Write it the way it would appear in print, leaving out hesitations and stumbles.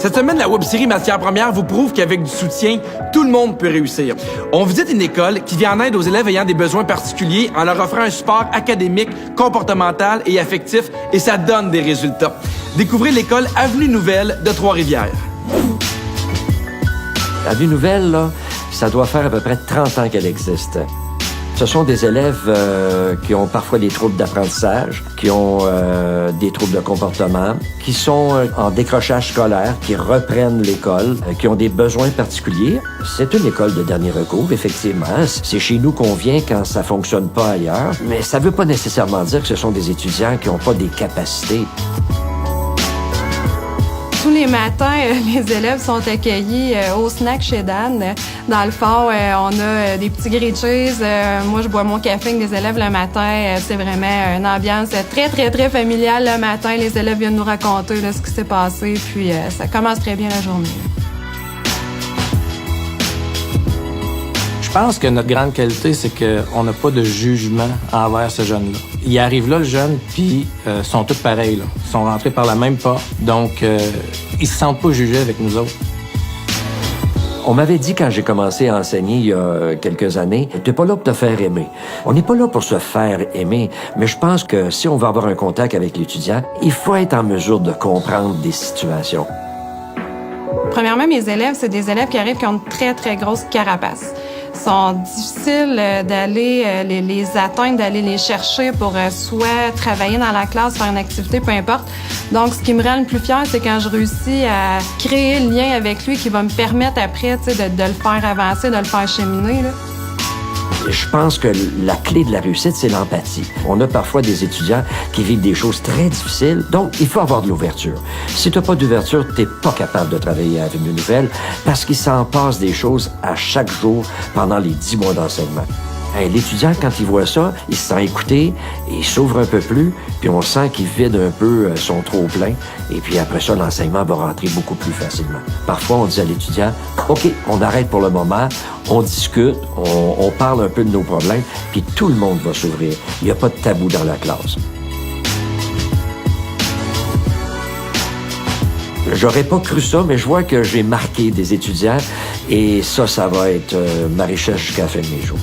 Cette semaine, la web-série Matière première vous prouve qu'avec du soutien, tout le monde peut réussir. On visite une école qui vient en aide aux élèves ayant des besoins particuliers en leur offrant un support académique, comportemental et affectif, et ça donne des résultats. Découvrez l'école Avenue Nouvelle de Trois-Rivières. Avenue Nouvelle, là, ça doit faire à peu près 30 ans qu'elle existe. Ce sont des élèves qui ont parfois des troubles d'apprentissage, qui ont des troubles de comportement, qui sont en décrochage scolaire, qui reprennent l'école, qui ont des besoins particuliers. C'est une école de dernier recours, effectivement. C'est chez nous qu'on vient quand ça fonctionne pas ailleurs. Mais ça veut pas nécessairement dire que ce sont des étudiants qui n'ont pas des capacités. Tous les matins, les élèves sont accueillis au snack chez Dan. Dans le fond, on a des petits grilled cheese. Moi, je bois mon café avec des élèves le matin. C'est vraiment une ambiance très, très, très familiale le matin. Les élèves viennent nous raconter là, ce qui s'est passé, puis ça commence très bien la journée. Je pense que notre grande qualité, c'est qu'on n'a pas de jugement envers ce jeune-là. Il arrive là, le jeune, puis ils sont tous pareils. Là. Ils sont rentrés par la même porte, donc ils se sentent pas jugés avec nous autres. On m'avait dit quand j'ai commencé à enseigner il y a quelques années, t'es pas là pour te faire aimer. On n'est pas là pour se faire aimer, mais je pense que si on veut avoir un contact avec l'étudiant, il faut être en mesure de comprendre des situations. Premièrement, mes élèves, c'est des élèves qui arrivent qui ont une très, très grosse carapace. Ils sont difficiles d'aller les atteindre, d'aller les chercher pour soit travailler dans la classe, faire une activité, peu importe. Donc, ce qui me rend le plus fière, c'est quand je réussis à créer le lien avec lui qui va me permettre après de le faire avancer, de le faire cheminer, là. Je pense que la clé de la réussite, c'est l'empathie. On a parfois des étudiants qui vivent des choses très difficiles, donc il faut avoir de l'ouverture. Si tu n'as pas d'ouverture, tu n'es pas capable de travailler à Avenue Nouvelle parce qu'il s'en passe des choses à chaque jour pendant les 10 mois d'enseignement. L'étudiant, quand il voit ça, il se sent écouté, il s'ouvre un peu plus, puis on sent qu'il vide un peu son trop-plein, et puis après ça, l'enseignement va rentrer beaucoup plus facilement. Parfois, on dit à l'étudiant, « OK, on arrête pour le moment, on discute, on parle un peu de nos problèmes, puis tout le monde va s'ouvrir. Il n'y a pas de tabou dans la classe. » J'aurais pas cru ça, mais je vois que j'ai marqué des étudiants, et ça va être ma richesse jusqu'à la fin de mes jours.